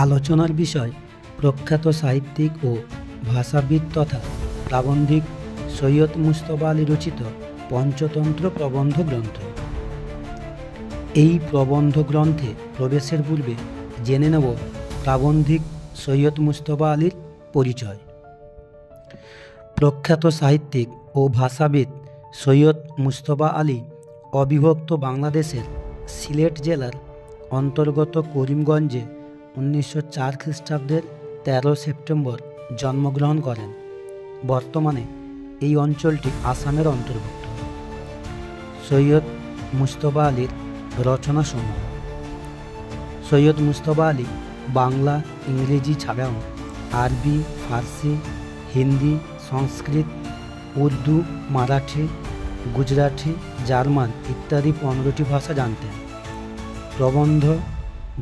আলোচনার বিষয় প্রখ্যাত সাহিত্যিক ও ভাষাবিদ তথা প্রাবন্ধিক সৈয়দ মুজতবা আলী রচিত পঞ্চতন্ত্র প্রবন্ধ গ্রন্থ। এই প্রবন্ধ গ্রন্থে প্রবেশের পূর্বে জেনে নেব প্রাবন্ধিক সৈয়দ মুজতবা আলীর পরিচয়। প্রখ্যাত সাহিত্যিক ও ভাষাবিদ সৈয়দ মুজতবা আলী অবিভক্ত বাংলাদেশের সিলেট জেলার অন্তর্গত করিমগঞ্জে 1904 খ্রিস্টাব্দের 13 সেপ্টেম্বর জন্মগ্রহণ করেন। বর্তমানে এই অঞ্চলটি আসামের অন্তর্ভুক্ত। সৈয়দ মুজতবা আলীর রচনাসমূহ। সৈয়দ মুজতবা আলী বাংলা, ইংরেজি ছাড়াও আরবি, ফার্সি, হিন্দি, সংস্কৃত, উর্দু, মারাঠি, গুজরাটি, জার্মান ইত্যাদি 15টি ভাষা জানতেন। প্রবন্ধ,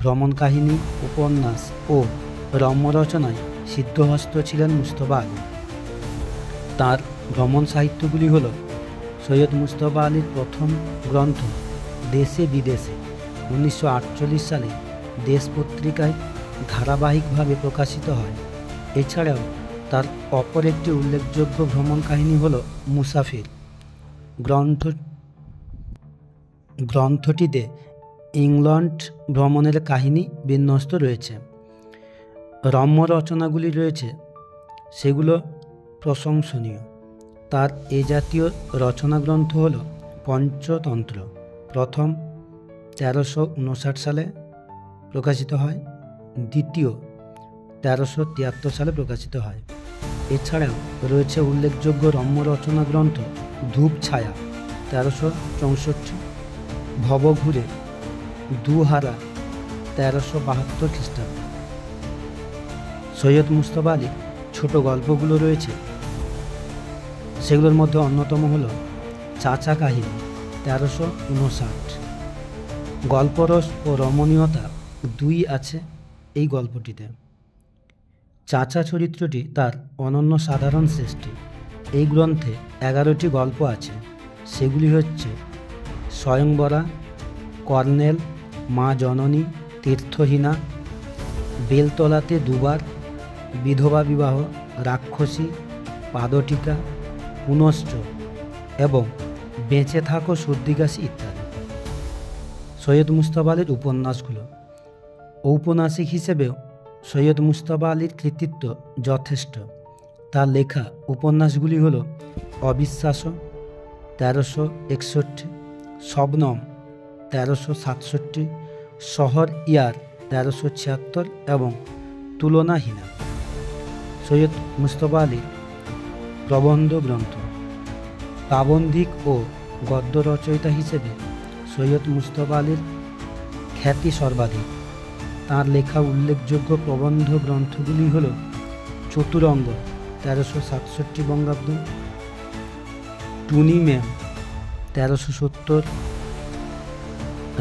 ভ্রমণ কাহিনী, উপন্যাস ও রম্য রচনায় সিদ্ধহস্ত ছিলেন মুজতবা আলী। তাঁর ভ্রমণ সাহিত্যগুলি হল সৈয়দ মুজতবা আলীর প্রথম গ্রন্থ দেশে বিদেশে 1948 সালে দেশ পত্রিকায় ধারাবাহিকভাবে প্রকাশিত হয়। এছাড়াও তার অপর একটি উল্লেখযোগ্য ভ্রমণ কাহিনী হল মুসাফির। গ্রন্থটিতে ইংল্যান্ড ভ্রমণের কাহিনী বিন্যস্ত রয়েছে। রম্য রচনাগুলি রয়েছে, সেগুলো প্রশংসনীয়। তার এ জাতীয় রচনা গ্রন্থ হল পঞ্চতন্ত্র। প্রথম 1359 সালে প্রকাশিত হয়, দ্বিতীয় 1373 সালে প্রকাশিত হয়। এছাড়াও রয়েছে উল্লেখযোগ্য রম্য রচনা গ্রন্থ ধূপ ছায়া 1364, ভবঘুরে, দুহারা 1372 খ্রিস্টাব্দ। সৈয়দ মুজতবা আলীর ছোট গল্পগুলো রয়েছে, সেগুলোর মধ্যে অন্যতম হল চাচা কাহিনী 1359। গল্পরস ও রমণীয়তা দুই আছে এই গল্পটিতে। চাচা চরিত্রটি তার অনন্য সাধারণ সৃষ্টি। এই গ্রন্থে 11টি গল্প আছে, সেগুলি হচ্ছে স্বয়ংবরা, কর্নেল, মা জননী, তীর্থহীনা, বেলতলাতে দুবার, বিধবা বিবাহ, রাক্ষসী, পাদটিকা, পুনশ্চ এবং বেঁচে থাকো সর্দিকাশি ইত্যাদি। সৈয়দ মুজতবা আলীর উপন্যাসগুলো। ঔপন্যাসিক হিসেবেও সৈয়দ মুজতবা আলীর কৃতিত্ব যথেষ্ট। তার লেখা উপন্যাসগুলি হল অবিশ্বাস 1361, শবনম 1367, শহর ইয়ার 1376 এবং তুলনাহীনা। সৈয়দ মুজতবা আলীর প্রবন্ধ গ্রন্থ। প্রাবন্ধিক ও গদ্য রচয়িতা হিসেবে সৈয়দ মুজতবা আলীর খ্যাতি সর্বাধিক। তাঁর লেখা উল্লেখযোগ্য প্রবন্ধ গ্রন্থগুলি হল চতুরঙ্গ 1367 বঙ্গাব্দ, টুনি ম্যাম 1370,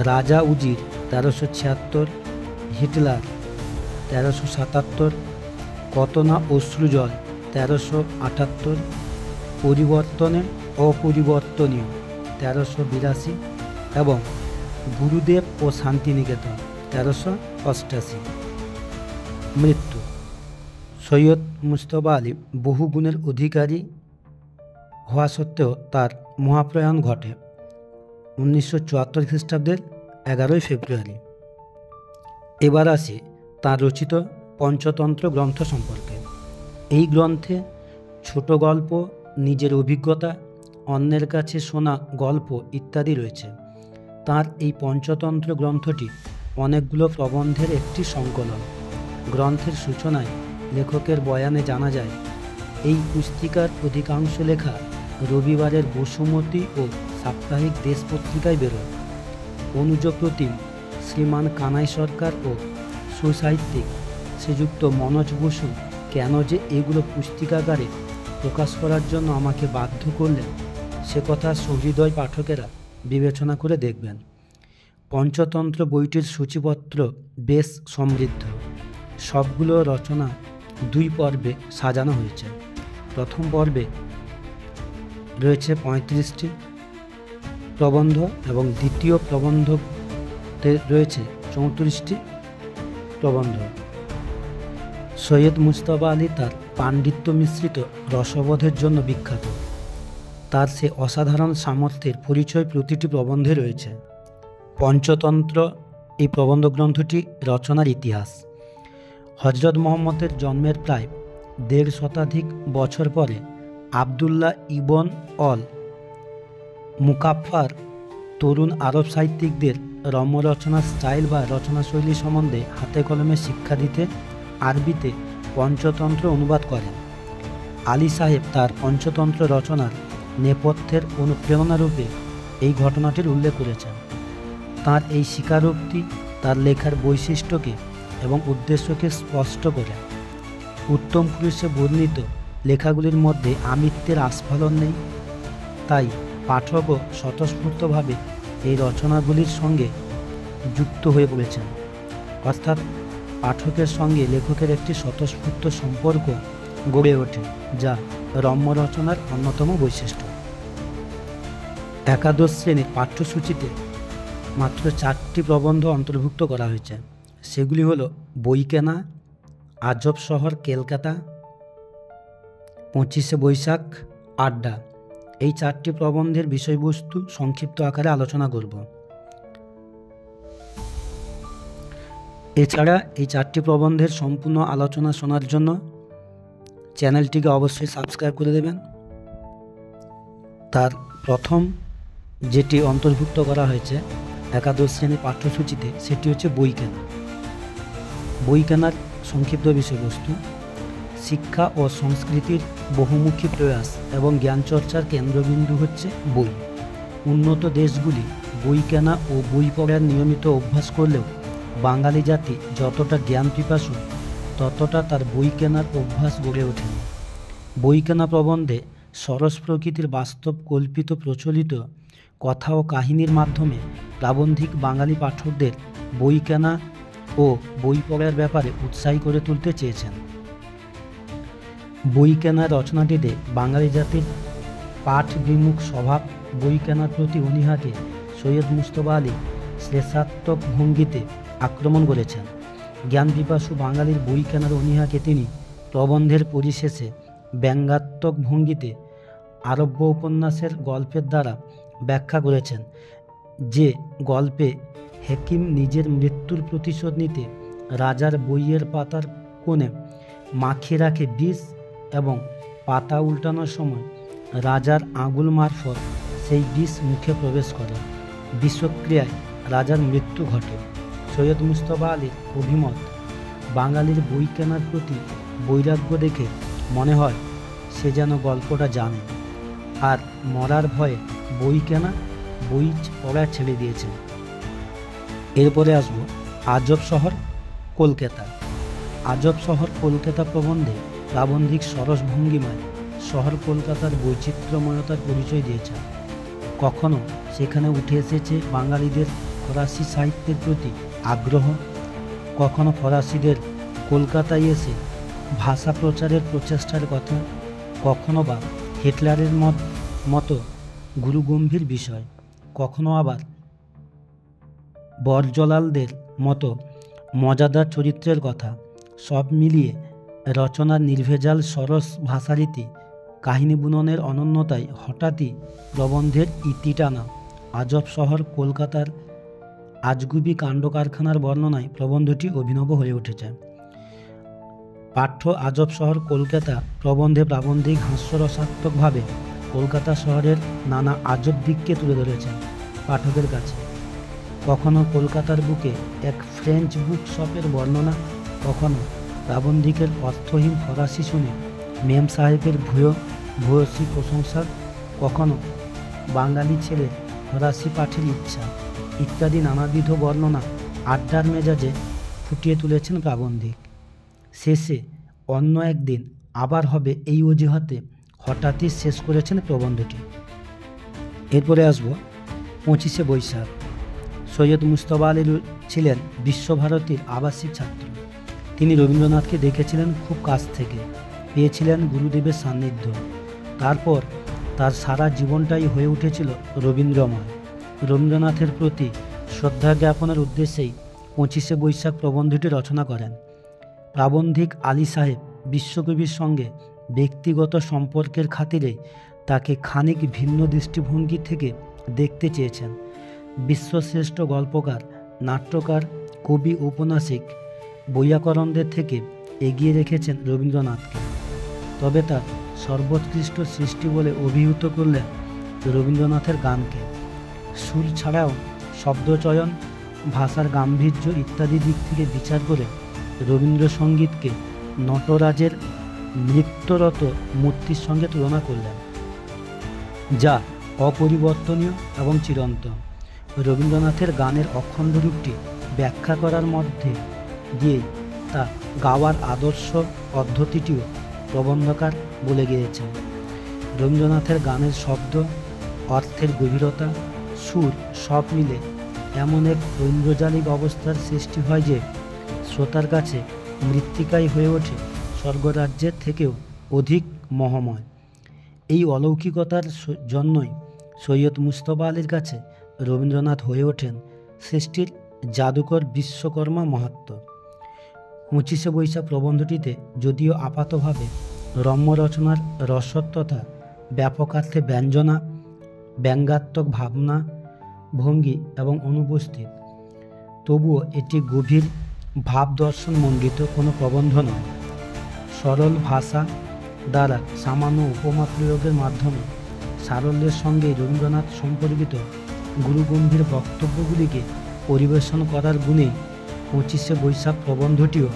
রাজা উজির 1376, হিটলার 1377, কত না অশ্রুজল 1378, পরিবর্তনে অপরিবর্তনীয় 1382 এবং গুরুদেব ও শান্তিনিকেতন 1388। মৃত্যু। সৈয়দ মুজতবা আলী বহু গুণের অধিকারী হওয়া সত্ত্বেও তার মহাপ্রয়াণ ঘটে 1974 খ্রিস্টাব্দের 11 ফেব্রুয়ারি। এবার আসি তাঁর রচিত পঞ্চতন্ত্র গ্রন্থ সম্পর্কে। এই গ্রন্থে ছোট গল্প, নিজের অভিজ্ঞতা, অন্যের কাছে শোনা গল্প ইত্যাদি রয়েছে। তাঁর এই পঞ্চতন্ত্র গ্রন্থটি অনেকগুলো প্রবন্ধের একটি সংকলন। গ্রন্থের সূচনায় লেখকের বয়ানে জানা যায়, এই পুস্তিকার অধিকাংশ লেখা রবিবারের বসুমতী ও সাপ্তাহিক দেশ পত্রিকায় বেরোয়। অনুজ প্রতিম শ্রীমান কানাই সরকার ও সুসাহিত্যিক শ্রীযুক্ত মনোজ বসু কেন যে এগুলো পুস্তিকাগারে প্রকাশ করার জন্য আমাকে বাধ্য করলেন, সে কথা সহৃদয় পাঠকেরা বিবেচনা করে দেখবেন। পঞ্চতন্ত্র বইটির সূচিপত্র বেশ সমৃদ্ধ। সবগুলো রচনা 2 পর্বে সাজানো হয়েছে। প্রথম পর্বে রয়েছে 35টি প্রবন্ধ এবং দ্বিতীয় প্রবন্ধতে রয়েছে 34টি প্রবন্ধ। সৈয়দ মুজতবা আলী তার পাণ্ডিত্য মিশ্রিত রসবোধের জন্য বিখ্যাত। তার সে অসাধারণ সামর্থ্যের পরিচয় প্রতিটি প্রবন্ধে রয়েছে। পঞ্চতন্ত্র এই প্রবন্ধ গ্রন্থটি রচনার ইতিহাস। হজরত মুহাম্মদের জন্মের প্রায় ১.৫ শতাধিক বছর পরে আবদুল্লাহ ইবন অল মুকাফফার তরুণ আরব সাহিত্যিকদের রম্য রচনার স্টাইল বা রচনাশৈলী সম্বন্ধে হাতে কলমে শিক্ষা দিতে আরবিতে পঞ্চতন্ত্র অনুবাদ করেন। আলী সাহেব তার পঞ্চতন্ত্র রচনার নেপথ্যের অনুপ্রেরণারূপে এই ঘটনাটির উল্লেখ করেছেন। তাঁর এই স্বীকারোক্তি তার লেখার বৈশিষ্ট্যকে এবং উদ্দেশ্যকে স্পষ্ট করে। উত্তম পুরুষে বর্ণিত লেখাগুলির মধ্যে আমিত্বের আস্ফালন নেই, তাই পাঠকও স্বতঃস্ফূর্তভাবে এই রচনাগুলির সঙ্গে যুক্ত হয়ে পড়েছেন, অর্থাৎ পাঠকের সঙ্গে লেখকের একটি স্বতঃস্ফূর্ত সম্পর্ক গড়ে ওঠে, যা রম্য রচনার অন্যতম বৈশিষ্ট্য। একাদশ শ্রেণীর পাঠ্যসূচিতে মাত্র 4টি প্রবন্ধ অন্তর্ভুক্ত করা হয়েছে। সেগুলি হলো বইকেনা, আজব শহর কলকাতা, 25শে বৈশাখ, আড্ডা। এই 4টি প্রবন্ধের বিষয়বস্তু সংক্ষিপ্ত আকারে আলোচনা করব। এছাড়া এই 4টি প্রবন্ধের সম্পূর্ণ আলোচনা শোনার জন্য চ্যানেলটিকে অবশ্যই সাবস্ক্রাইব করে দেবেন। তার প্রথম যেটি অন্তর্ভুক্ত করা হয়েছে একাদশ শ্রেণীর পাঠ্যসূচিতে, সেটি হচ্ছে বই কেনা। বই কেনার সংক্ষিপ্ত বিষয়বস্তু: শিক্ষা ও সংস্কৃতির বহুমুখী প্রয়াস এবং জ্ঞানচর্চার কেন্দ্রবিন্দু হচ্ছে বই। উন্নত দেশগুলি বই কেনা ও বই পড়ার নিয়মিত অভ্যাস করলেও বাঙালি জাতি যতটা জ্ঞান পিপাসু ততটা তার বই কেনার অভ্যাস গড়ে ওঠেনি। বই কেনা প্রবন্ধে সরস প্রকৃতির বাস্তব কল্পিত প্রচলিত কথা ও কাহিনীর মাধ্যমে প্রাবন্ধিক বাঙালি পাঠকদের বই কেনা ও বই পড়ার ব্যাপারে উৎসাহী করে তুলতে চেয়েছেন। বই কেনার রচনাটিতে বাঙালি জাতির পাঠ বিমুখ স্বভাব, বই কেনার প্রতি অনীহাকে সৈয়দ মুজতবা আলী শ্লেষাত্মক ভঙ্গিতে আক্রমণ করেছেন। জ্ঞান পিপাসু বাঙালির বই কেনার অনীহাকে তিনি প্রবন্ধের পরিশেষে ব্যঙ্গাত্মক ভঙ্গিতে আরব্য উপন্যাসের গল্পের দ্বারা ব্যাখ্যা করেছেন, যে গল্পে হেকিম নিজের মৃত্যুর প্রতিশোধ নিতে রাজার বইয়ের পাতার কোণে মাখিয়ে রাখে বিষ এবং পাতা উল্টানোর সময় রাজার আঙুল মারফত সেই বিষ মুখে প্রবেশ করে। বিষক্রিয়ায় রাজার মৃত্যু ঘটে। সৈয়দ মুজতবা আলীর অভিমত, বাঙালির বই কেনার প্রতি বৈরাগ্য দেখে মনে হয় সে যেন গল্পটা জানে, আর মরার ভয়ে বই কেনা, বই পড়া ছেড়ে দিয়েছেন। এরপরে আসব আজব শহর কলকাতা। আজব শহর কলকাতা প্রবন্ধে প্রাবন্ধিক সরস ভঙ্গিমায় শহর কলকাতার বৈচিত্র্যময়তার পরিচয় দিয়েছেন। কখনো সেখানে উঠে এসেছে বাঙালিদের ফরাসি সাহিত্যের প্রতি আগ্রহ, কখনো ফরাসিদের কলকাতায় এসে ভাষা প্রচারের প্রচেষ্টার কথা, কখনো বা হিটলারের মতো গুরুগম্ভীর বিষয়, কখনো আবার বরজলালদের মতো মজাদার চরিত্রের কথা। সব মিলিয়ে রচনার নির্ভেজাল সরস ভাষারীতি, কাহিনী বুননের অনন্যতায় হঠাৎই প্রবন্ধের ইতি টানা। আজব শহর কলকাতার আজগুবি কাণ্ড কারখানার বর্ণনায় প্রবন্ধটি অভিনব হয়ে উঠেছে। পাঠ্য আজব শহর কলকাতা প্রবন্ধে প্রাবন্ধিক হাস্যরসাত্মকভাবে কলকাতা শহরের নানা আজব দিককে তুলে ধরেছেন পাঠকের কাছে। কখনো কলকাতার বুকে এক ফ্রেঞ্চ বুক শপের বর্ণনা, কখনো প্রাবন্ধিকের অর্থহীন ফরাসি শুনে মেম সাহেবের ভূয়সী প্রশংসা, কখনো বাঙালি ছেলে ফরাসি পাঠের ইচ্ছা ইত্যাদি নানাবিধ বর্ণনা আড্ডার মেজাজে ফুটিয়ে তুলেছেন প্রাবন্ধিক। শেষে অন্য একদিন আবার হবে এই অজুহাতে হঠাৎই শেষ করেছেন প্রবন্ধটি। এরপরে আসব 25শে বৈশাখ। সৈয়দ মুজতবা আলী ছিলেন বিশ্বভারতীর আবাসিক ছাত্র। তিনি রবীন্দ্রনাথকে দেখেছিলেন খুব কাছ থেকে, পেয়েছিলেন গুরুদেবের সান্নিধ্য। তারপর তার সারা জীবনটাই হয়ে উঠেছিল রবীন্দ্রময়। রবীন্দ্রনাথের প্রতি শ্রদ্ধা জ্ঞাপনের উদ্দেশ্যেই 25শে বৈশাখ প্রবন্ধটি রচনা করেন। প্রাবন্ধিক আলী সাহেব বিশ্বকবির সঙ্গে ব্যক্তিগত সম্পর্কের খাতিরে তাকে খানিক ভিন্ন দৃষ্টিভঙ্গি থেকে দেখতে চেয়েছেন। বিশ্বশ্রেষ্ঠ গল্পকার, নাট্যকার, কবি, ঔপন্যাসিক, বৈয়াকরণদের থেকে এগিয়ে রেখেছেন রবীন্দ্রনাথকে। তবে তার সর্বোৎকৃষ্ট সৃষ্টি বলে অভিহিত করলেন রবীন্দ্রনাথের গানকে। সুর ছাড়াও শব্দচয়ন, ভাষার গাম্ভীর্য ইত্যাদি দিক থেকে বিচার করে রবীন্দ্রসঙ্গীতকে নটরাজের নৃত্যরত মূর্তির সঙ্গে তুলনা করলেন, যা অপরিবর্তনীয় এবং চিরন্তন। রবীন্দ্রনাথের গানের অখণ্ড রূপটি ব্যাখ্যা করার মধ্যে দিয়েই তা গাওয়ার আদর্শ পদ্ধতিটিও প্রবন্ধকার বলে গিয়েছেন। রবীন্দ্রনাথের গানের শব্দ, অর্থের গভীরতা, সুর সব মিলে এমন এক ঐন্দ্রজালিক অবস্থার সৃষ্টি হয় যে শ্রোতার কাছে মৃত্তিকাই হয়ে ওঠে স্বর্গরাজ্যের থেকেও অধিক মহাময়। এই অলৌকিকতার জন্যই সৈয়দ মুজতবা আলীর কাছে রবীন্দ্রনাথ হয়ে ওঠেন সৃষ্টির জাদুকর বিশ্বকর্মা মাহাত্ম্য। 25শে বৈশাখ প্রবন্ধটিতে যদিও আপাতভাবে রম্য রচনার রসত্বতা, ব্যাপকার্থে ব্যঞ্জনা, ব্যঙ্গাত্মক ভাবনা, ভঙ্গি এবং অনুপস্থিত, তবুও এটি গভীর ভাবদর্শন মণ্ডিত কোনো প্রবন্ধ নয়। সরল ভাষা দ্বারা সামান্য উপমা প্রয়োগের মাধ্যমে সারল্যের সঙ্গে রবীন্দ্রনাথ সম্পর্কিত গুরুগম্ভীর বক্তব্যগুলিকে পরিবেশন করার গুণেই 25শে বৈশাখ প্রবন্ধটিও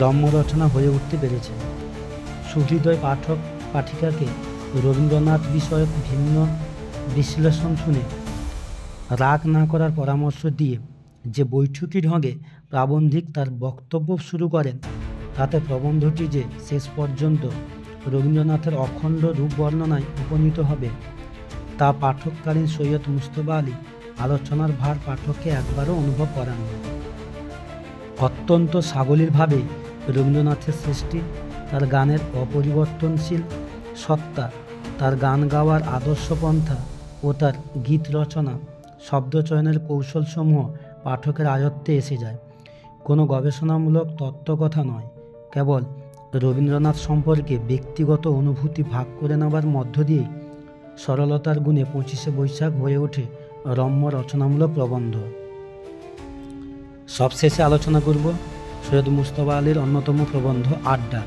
রম্য রচনা হয়ে উঠতে পেরেছে। সুহৃদয় পাঠক পাঠিকাকে রবীন্দ্রনাথ বিষয়ক ভিন্ন বিশ্লেষণ শুনে রাগ না করার পরামর্শ দিয়ে যে বৈঠকি ঢঙে প্রাবন্ধিক তার বক্তব্য শুরু করেন, তাতে প্রবন্ধটি যে শেষ পর্যন্ত রবীন্দ্রনাথের অখণ্ড রূপ বর্ণনায় উপনীত হবে, তা পাঠককালীন সৈয়দ মুজতবা আলী আলোচনার ভার পাঠককে একবারও অনুভব করান না। অত্যন্ত সাবলীলভাবে রবীন্দ্রনাথের সৃষ্টি, তার গানের অপরিবর্তনশীল সত্তা, তার গান গাওয়ার আদর্শপন্থা ও তার গীত রচনা, শব্দচয়নের কৌশলসমূহ পাঠকের আয়ত্তে এসে যায়। কোনো গবেষণামূলক তত্ত্বকথা নয়, কেবল রবীন্দ্রনাথ সম্পর্কে ব্যক্তিগত অনুভূতি ভাগ করে নেওয়ার মধ্য দিয়েই সরলতার গুণে 25শে বৈশাখ হয়ে ওঠে রম্য রচনামূলক প্রবন্ধ। সবশেষে আলোচনা করব সৈয়দ মুজতবা আলীর অন্যতম প্রবন্ধ আড্ডা।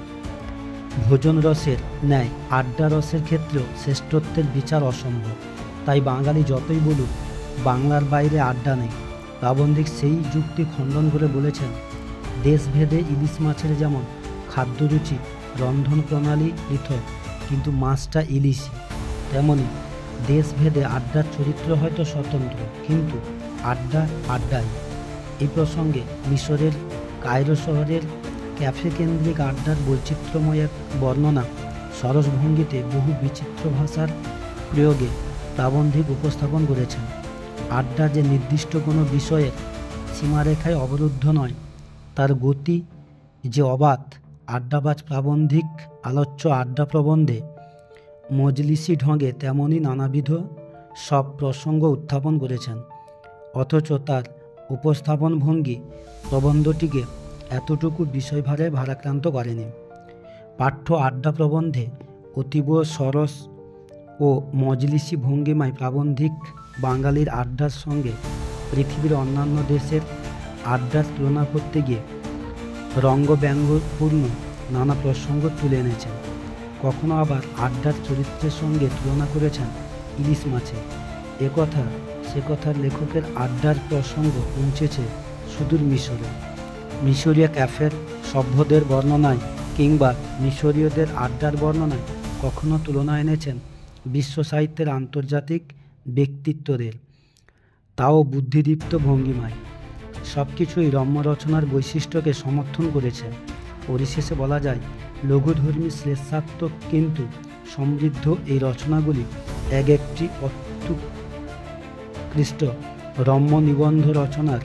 ভোজন রসের ন্যায় আড্ডা রসের ক্ষেত্রেও শ্রেষ্ঠত্বের বিচার অসম্ভব। তাই বাঙালি যতই বলুক বাংলার বাইরে আড্ডা নেই, প্রাবন্ধিক সেই যুক্তি খণ্ডন করে বলেছেন, দেশভেদে ইলিশ মাছের যেমন খাদ্যরুচি, রন্ধন প্রণালী পৃথক, কিন্তু মাছটা ইলিশই, তেমনি দেশভেদে আড্ডার চরিত্র হয়তো স্বতন্ত্র, কিন্তু আড্ডা আড্ডাই। এই প্রসঙ্গে মিশরের কায়রো শহরের ক্যাফে কেন্দ্রিক আড্ডার বৈচিত্র্যময় এক বর্ণনা সরস ভঙ্গিতে বহু বিচিত্র ভাষার প্রয়োগে প্রাবন্ধিক উপস্থাপন করেছেন। আড্ডা যে নির্দিষ্ট কোনো বিষয়ের সীমারেখায় অবরুদ্ধ নয়, তার গতি যে অবাধ, আড্ডাবাজ প্রাবন্ধিক আলোচ্য আড্ডা প্রবন্ধে মজলিসি ঢঙে তেমনই নানাবিধ সব প্রসঙ্গ উত্থাপন করেছেন। অথচ তার উপস্থাপন ভঙ্গি প্রবন্ধটিকে এতটুকু বিষয়ভারে ভারাক্রান্ত করেনি। পাঠ্য আড্ডা প্রবন্ধে অতীব সরস ও মজলিসি ভঙ্গিমায় প্রাবন্ধিক বাঙালির আড্ডার সঙ্গে পৃথিবীর অন্যান্য দেশের আড্ডার তুলনা করতে গিয়ে রঙ্গব্যঙ্গপূর্ণ নানা প্রসঙ্গ তুলে এনেছেন। কখনো আবার আড্ডার চরিত্রের সঙ্গে তুলনা করেছেন ইলিশ মাছের। একথা সে কথার লেখকের আড্ডার প্রসঙ্গ পৌঁছেছে সুদূর মিশরে। মিশরীয় ক্যাফের সভ্যদের বর্ণনায় কিংবা মিশরীয়দের আড্ডার বর্ণনায় কখনো তুলনা এনেছেন বিশ্ব সাহিত্যের আন্তর্জাতিক ব্যক্তিত্বদের, তাও বুদ্ধিদীপ্ত ভঙ্গিমায়। সব কিছুই রম্য রচনার বৈশিষ্ট্যকে সমর্থন করেছে। পরিশেষে বলা যায়, লঘুধর্মী শ্লেষাত্মক কিন্তু সমৃদ্ধ এই রচনাগুলি এক একটি অত্যুৎকৃষ্ট রম্য নিবন্ধ রচনার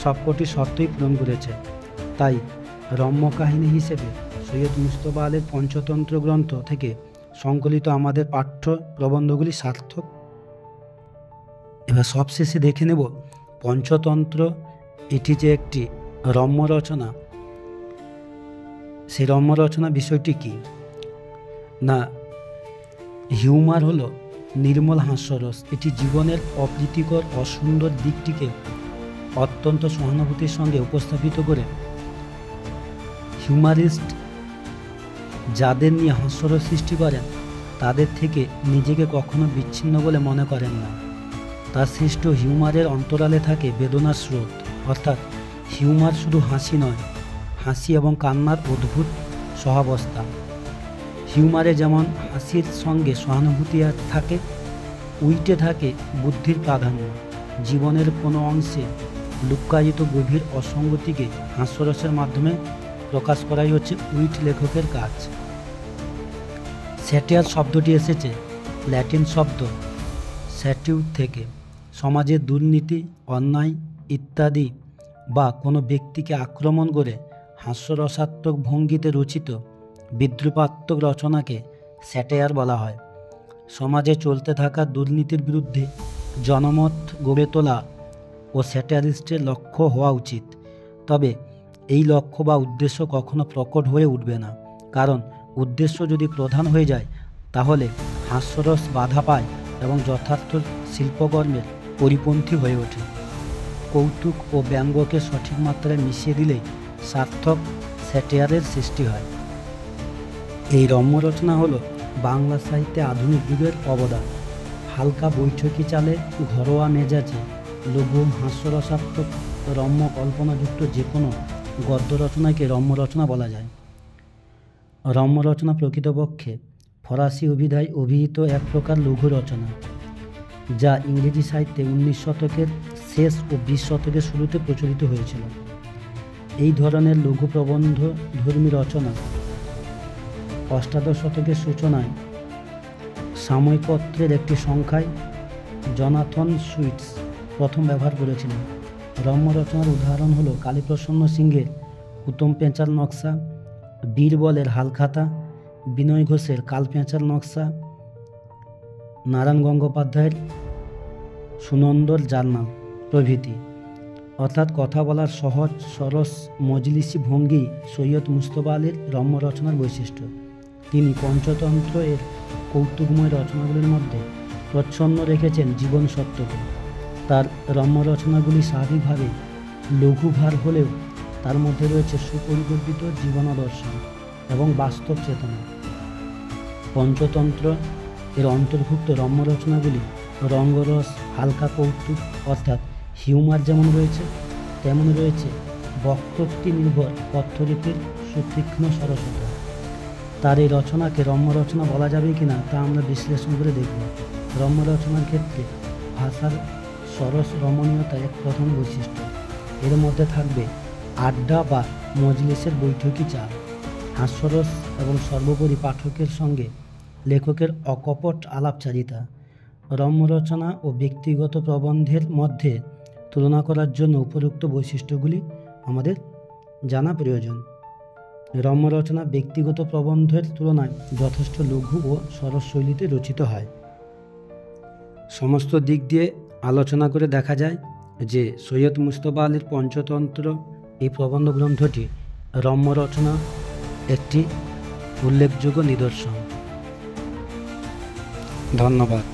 সবকটি শর্তই পূরণ করেছে। তাই রম্য কাহিনী হিসেবে সৈয়দ মুজতবা আলীর পঞ্চতন্ত্র গ্রন্থ থেকে সংকলিত আমাদের পাঠ্য প্রবন্ধগুলি সার্থক। এবার সবশেষে দেখে নেব পঞ্চতন্ত্র, এটি যে একটি রম্য রচনা, সেই রম্য রচনা বিষয়টি কি না, হিউমার হলো নির্মল হাস্যরস। এটি জীবনের অপ্রীতিকর অসুন্দর দিকটিকে অত্যন্ত সহানুভূতির সঙ্গে উপস্থাপিত করে হিউমারিস্ট যাদের নিয়ে হাস্যরস সৃষ্টি করেন তাদের থেকে নিজেকে কখনো বিচ্ছিন্ন বলে মনে করেন না। তার সৃষ্ট হিউমারের অন্তরালে থাকে বেদনার স্রোত, অর্থাৎ হিউমার শুধু হাসি নয়, হাসি এবং কান্নার অদ্ভুত সহাবস্থা। হিউমারে যেমন হাসির সঙ্গে সহানুভূতি থাকে, উইটে থাকে বুদ্ধির প্রাধান্য। জীবনের কোনো অংশে লুক্কায়িত গভীর অসঙ্গতিকে হাস্যরসের মাধ্যমে প্রকাশ করাই হচ্ছে উইট লেখকের কাজ। স্যাটায়ার শব্দটি এসেছে ল্যাটিন শব্দ স্যাটিউর থেকে। সমাজের দুর্নীতি, অন্যায় ইত্যাদি বা কোনো ব্যক্তিকে আক্রমণ করে হাস্যরসাত্মক ভঙ্গিতে রচিত বিদ্রূপাত্মক রচনাকে স্যাটায়ার বলা হয়। সমাজে চলতে থাকা দুর্নীতির বিরুদ্ধে জনমত গড়ে তোলা ও স্যাটায়ারিস্টের লক্ষ্য হওয়া উচিত। তবে এই লক্ষ্য বা উদ্দেশ্য কখনো প্রকট হয়ে উঠবে না, কারণ উদ্দেশ্য যদি প্রধান হয়ে যায় তাহলে হাস্যরস বাধা পায় এবং যথার্থ শিল্পকর্মের পরিপন্থী হয়ে ওঠে। কৌতুক ও ব্যঙ্গকে সঠিক মাত্রায় মিশিয়ে দিলেই সার্থক স্যাটায়ারের সৃষ্টি হয়। এই রম্য রচনা হলো বাংলা সাহিত্যে আধুনিক যুগের অবদান। হালকা বৈঠকি চালে, ঘরোয়া মেজাজে লঘু হাস্যরসাত্মক রম্য কল্পনাযুক্ত যে কোনো গদ্য রচনাকে রম্য রচনা বলা যায়। রম্য রচনা প্রকৃতপক্ষে ফরাসি অভিধায় অভিহিত এক প্রকার লঘু রচনা, যা ইংরেজি সাহিত্যে 19 শতকের শেষ ও 20 শতকের শুরুতে প্রচলিত হয়েছিল। এই ধরনের লঘু প্রবন্ধ ধর্মী রচনা অষ্টাদশ শতকের সূচনায় সাময়িকপত্রের একটি সংখ্যায় জনাথন সুইটস প্রথম ব্যবহার করেছিলেন। রম্য রচনার উদাহরণ হলো কালীপ্রসন্ন সিংহের উত্তম পেঁচার নকশা, বীরবলের হালখাতা, বিনয় ঘোষের কালপেঁচার নকশা, নারায়ণ গঙ্গোপাধ্যায়ের সুনন্দর জার্নাল প্রভৃতি। অর্থাৎ কথা বলার সহজ সরস মজলিসি ভঙ্গি সৈয়দ মুজতবা আলীর রম্য রচনার বৈশিষ্ট্য। তিনি পঞ্চতন্ত্র এর কৌতুকময় রচনাগুলির মধ্যে প্রচ্ছন্ন রেখেছেন জীবন সত্যকে। তার রম্য রচনাগুলি স্বাভাবিকভাবে লঘুভার হলেও তার মধ্যে রয়েছে সুপরিকল্পিত জীবনাদর্শন এবং বাস্তব চেতনা। পঞ্চতন্ত্র এর অন্তর্ভুক্ত রম্য রচনাগুলি রঙ্গরস, হালকা কৌতুক অর্থাৎ হিউমার যেমন রয়েছে, তেমন রয়েছে বক্তোক্তি নির্ভর পথ্যরীতির সুতীক্ষ্ণ সরসতা। তার এই রচনাকে রম্য রচনা বলা যাবে কিনা তা আমরা বিশ্লেষণ করে দেখব। রম্য রচনার ক্ষেত্রে ভাষার সরস রমণীয়তা এক প্রধান বৈশিষ্ট্য। এর মধ্যে থাকবে আড্ডা বা মজলিসের বৈঠকি চাল, হাস্যরস এবং সর্বোপরি পাঠকের সঙ্গে লেখকের অকপট আলাপচারিতা। রম্য রচনা ও ব্যক্তিগত প্রবন্ধের মধ্যে তুলনা করার জন্য উপরোক্ত বৈশিষ্ট্যগুলি আমাদের জানা প্রয়োজন। রম্য রচনা ব্যক্তিগত প্রবন্ধের তুলনায় যথেষ্ট লঘু ও সরস শৈলীতে রচিত হয়। সমস্ত দিক দিয়ে আলোচনা করে দেখা যায় যে সৈয়দ মুজতবা আলীর পঞ্চতন্ত্র এই প্রবন্ধ গ্রন্থটি রম্য রচনা একটি উল্লেখযোগ্য নিদর্শন। ধন্যবাদ।